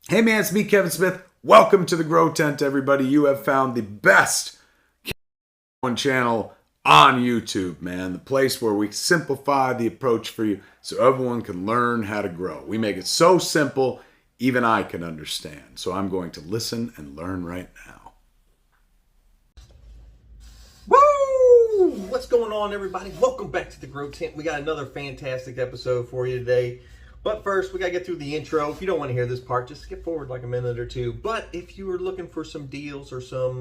Hey man, it's me, Kevin Smith. Welcome to the Grow Tent, everybody. You have found the best one channel on YouTube, man. The place where we simplify the approach for you so everyone can learn how to grow. We make it so simple, even I can understand. So I'm going to listen and learn right now. Woo! What's going on, everybody? Welcome back to the Grow Tent. We got another fantastic episode for you today. But first, we got to get through the intro. If you don't want to hear this part, just skip forward like a minute or two. But if you were looking for some deals or some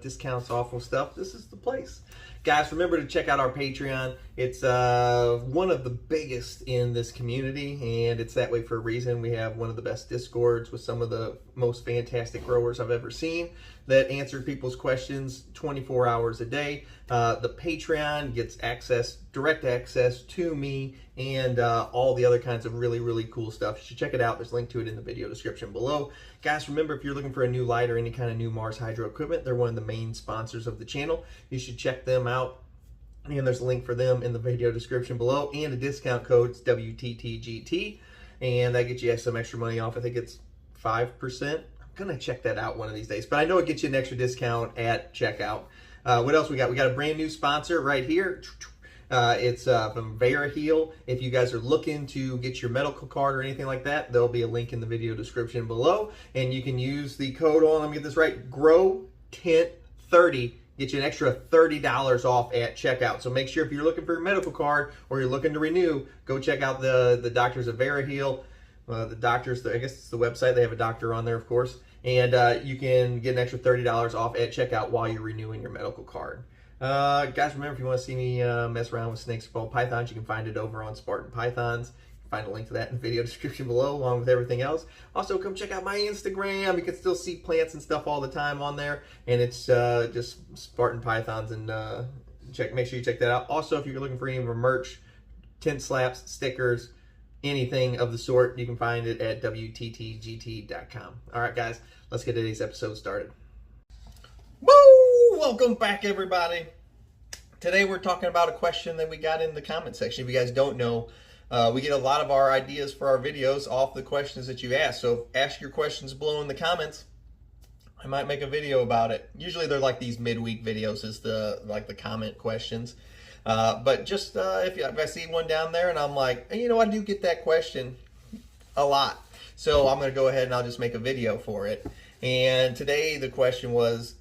discounts off of stuff, this is the place. Guys, remember to check out our Patreon. It's one of the biggest in this community, and it's that way for a reason. We have one of the best Discords with some of the most fantastic growers I've ever seen that answer people's questions 24 hours a day. The Patreon gets direct access to me and all the other kinds of really cool stuff. You should check it out. There's a link to it in the video description below. Guys, remember, if you're looking for a new light or any kind of new Mars Hydro equipment, they're one of the main sponsors of the channel. You should check them out. And there's a link for them in the video description below, and a discount code. It's WTTGT, and that gets you some extra money off. I think it's 5%. I'm gonna check that out one of these days, but I know it gets you an extra discount at checkout. What else we got? We got a brand new sponsor right here. It's from VeraHeal. If you guys are looking to get your medical card or anything like that, there'll be a link in the video description below, and you can use the code on. Let me get this right. GrowTent30. Get you an extra $30 off at checkout. So make sure, if you're looking for your medical card or you're looking to renew, go check out the doctors at VeraHeal. The doctors, I guess it's the website. They have a doctor on there, of course. And you can get an extra $30 off at checkout while you're renewing your medical card. Guys, remember, if you want to see me mess around with snakes or ball pythons, you can find it over on Spartan Pythons. Find a link to that in the video description below, along with everything else. Also, come check out my Instagram. You can still see plants and stuff all the time on there, and it's just Spartan Pythons. And make sure you check that out. Also, if you're looking for any of our merch, tent slaps, stickers, anything of the sort, you can find it at WTTGT.com. All right, guys, let's get today's episode started. Woo! Welcome back, everybody. Today we're talking about a question that we got in the comment section. If you guys don't know, we get a lot of our ideas for our videos off the questions that you ask. So ask your questions below in the comments. I might make a video about it. Usually they're like these midweek videos, is the comment questions. But just if I see one down there and I'm like, hey, I do get that question a lot. So I'm going to go ahead and I'll just make a video for it. And today the question was,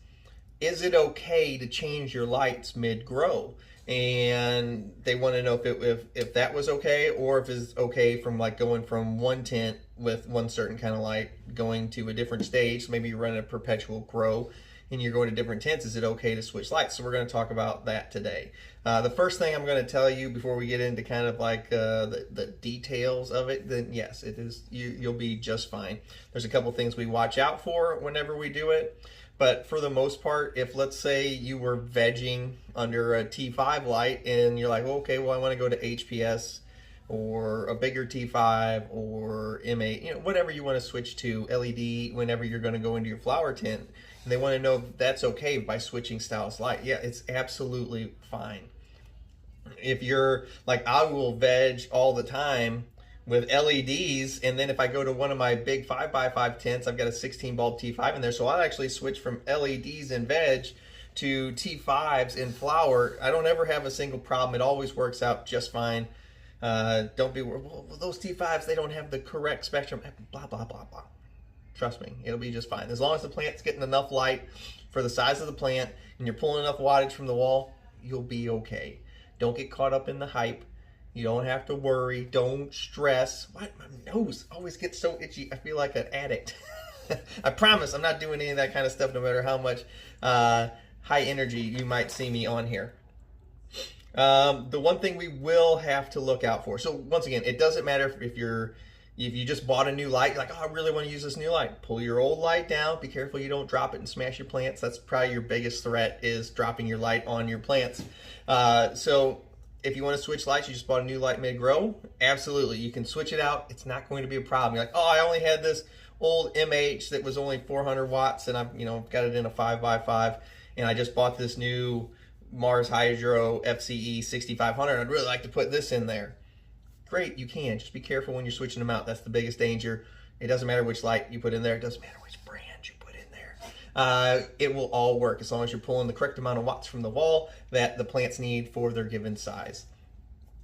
is it okay to change your lights mid-grow? And they want to know if that was okay, or if it's okay from going from one tent with one certain kind of light going to a different stage. So maybe you're running a perpetual grow and you're going to different tents. Is it okay to switch lights? So we're going to talk about that today. The first thing I'm going to tell you before we get into kind of the details of it, then yes, it is. You'll be just fine. There's a couple things we watch out for whenever we do it. But for the most part, if let's say you were vegging under a T5 light and you're like, well, okay, well, I want to go to HPS or a bigger T5 or M8, whatever you want to switch to, LED, whenever you're going to go into your flower tent, and they want to know if that's okay by switching styles light. Yeah, it's absolutely fine. If you're like, I will veg all the time with LEDs, and then if I go to one of my big 5x5 tents, I've got a 16 bulb T5 in there, so I'll actually switch from LEDs in veg to T5s in flower. I don't ever have a single problem. It always works out just fine. Don't be worried, well, those T5s, they don't have the correct spectrum, blah blah blah blah. Trust me, it'll be just fine. As long as the plant's getting enough light for the size of the plant and you're pulling enough wattage from the wall, you'll be okay. Don't get caught up in the hype. You don't have to worry. Don't stress. What? My nose always gets so itchy. I feel like an addict. I promise I'm not doing any of that kind of stuff, no matter how much high energy you might see me on here. The one thing we will have to look out for. So once again, it doesn't matter if you just bought a new light. You're like, oh, I really want to use this new light. Pull your old light down. Be careful you don't drop it and smash your plants. That's probably your biggest threat, is dropping your light on your plants. So if you want to switch lights, you just bought a new light mid-grow, absolutely. You can switch it out. It's not going to be a problem. You're like, oh, I only had this old MH that was only 400 watts, and I've got it in a 5x5, and I just bought this new Mars Hydro FCE 6500. I'd really like to put this in there. Great, you can. Just be careful when you're switching them out. That's the biggest danger. It doesn't matter which light you put in there. It doesn't matter which brand you put in there. It will all work as long as you're pulling the correct amount of watts from the wall that the plants need for their given size.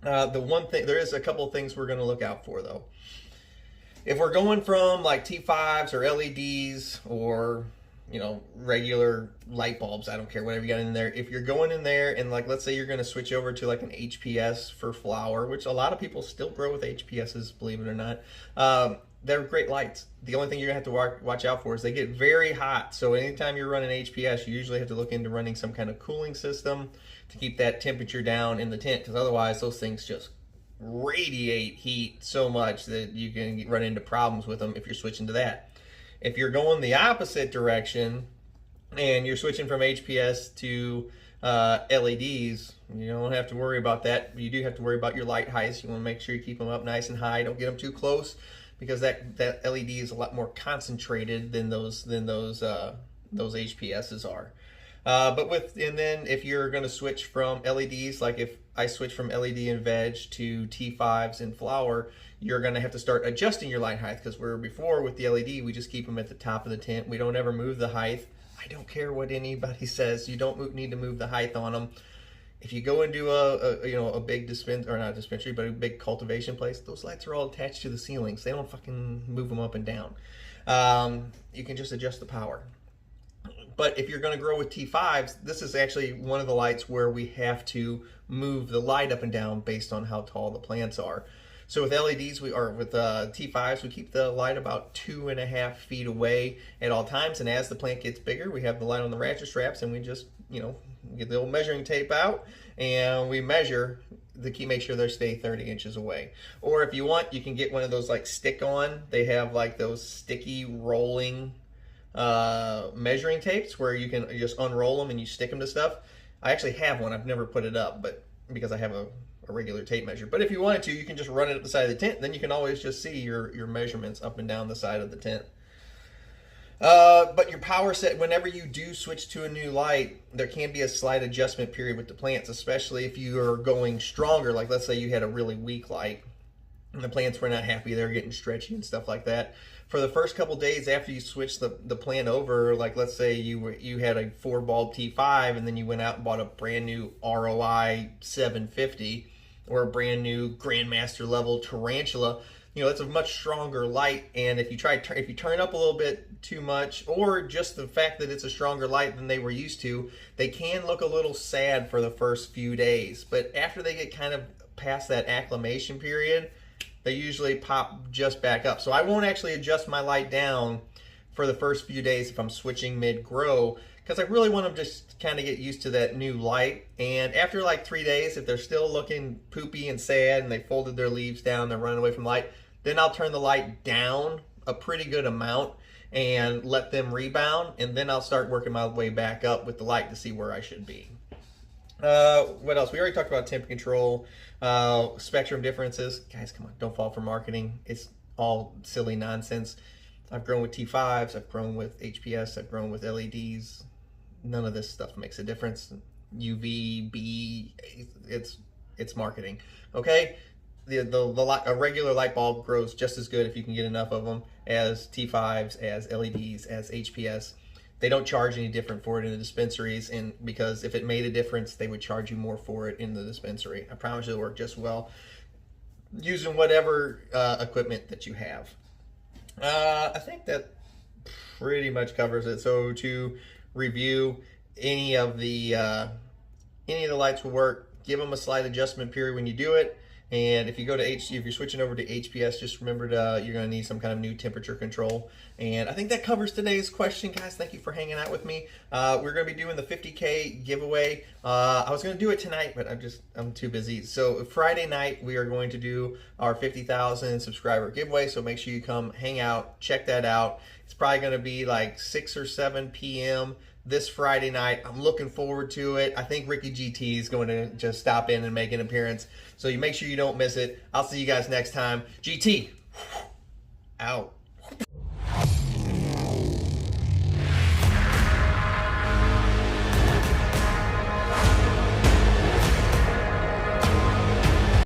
The one thing, there is a couple of things we're going to look out for though. If we're going from like T5s or LEDs or, you know, regular light bulbs, I don't care, whatever you got in there. If you're going in there and like, let's say you're going to switch over to like an HPS for flower, which a lot of people still grow with HPSs, believe it or not. They're great lights. The only thing you're going to have to watch out for is they get very hot. So anytime you're running HPS, you usually have to look into running some kind of cooling system to keep that temperature down in the tent, because otherwise those things just radiate heat so much that you can run into problems with them if you're switching to that. If you're going the opposite direction and you're switching from HPS to LEDs, you don't have to worry about that. You do have to worry about your light heights. You want to make sure you keep them up nice and high. Don't get them too close, because that LED is a lot more concentrated than those HPSs are. And then if you're going to switch from LEDs, like if I switch from LED and veg to T5s and flower, you're going to have to start adjusting your light height, because where before with the LED, we just keep them at the top of the tent. We don't ever move the height. I don't care what anybody says. You don't need to move the height on them. If you go into a big dispensary, or not dispensary, but a big cultivation place, those lights are all attached to the ceilings. They don't fucking move them up and down. You can just adjust the power. But if you're going to grow with T5s, this is actually one of the lights where we have to move the light up and down based on how tall the plants are. So with LEDs, with T5s, we keep the light about 2.5 feet away at all times. And as the plant gets bigger, we have the light on the ratchet straps, and we just, get the old measuring tape out and we measure to make sure they stay 30 inches away. Or if you want, you can get one of those like stick-on. They have like those sticky rolling measuring tapes where you can just unroll them and you stick them to stuff. I actually have one. I've never put it up, but because I have a regular tape measure. But if you wanted to, you can just run it up the side of the tent. Then you can always just see your measurements up and down the side of the tent. But your power set, whenever you do switch to a new light, there can be a slight adjustment period with the plants, especially if you are going stronger. Like let's say you had a really weak light and the plants were not happy, they're getting stretchy and stuff like that. For the first couple days after you switch the plant over, like let's say you had a 4-bulb T5 and then you went out and bought a brand new ROI 750 or a brand new Grandmaster level Tarantula, it's a much stronger light. And if you turn up a little bit too much, or just the fact that it's a stronger light than they were used to, they can look a little sad for the first few days. But after they get kind of past that acclimation period, they usually pop just back up. So I won't actually adjust my light down for the first few days if I'm switching mid-grow, because I really want them to just kind of get used to that new light. And after like 3 days, if they're still looking poopy and sad and they folded their leaves down, they're running away from light, then I'll turn the light down a pretty good amount and let them rebound, and then I'll start working my way back up with the light to see where I should be. What else? We already talked about temp control, spectrum differences. Guys, come on, don't fall for marketing. It's all silly nonsense. I've grown with T5s, I've grown with HPS, I've grown with LEDs. None of this stuff makes a difference. UV, B, it's marketing. Okay? A regular light bulb grows just as good if you can get enough of them as T5s, as LEDs, as HPS. They don't charge any different for it in the dispensaries, and because if it made a difference, they would charge you more for it in the dispensary. I promise you it'll work just well using whatever equipment that you have. I think that pretty much covers it. So to review, any of the lights will work. Give them a slight adjustment period when you do it. And if you go to if you're switching over to HPS, just remember you're going to need some kind of new temperature control. And I think that covers today's question, guys. Thank you for hanging out with me. We're going to be doing the 50K giveaway. I was going to do it tonight, but I'm too busy. So Friday night, we are going to do our 50,000 subscriber giveaway. So make sure you come hang out, check that out. It's probably going to be like 6 or 7 p.m. this Friday night. I'm looking forward to it. I think Ricky GT is going to just stop in and make an appearance. So you make sure you don't miss it. I'll see you guys next time. GT, out.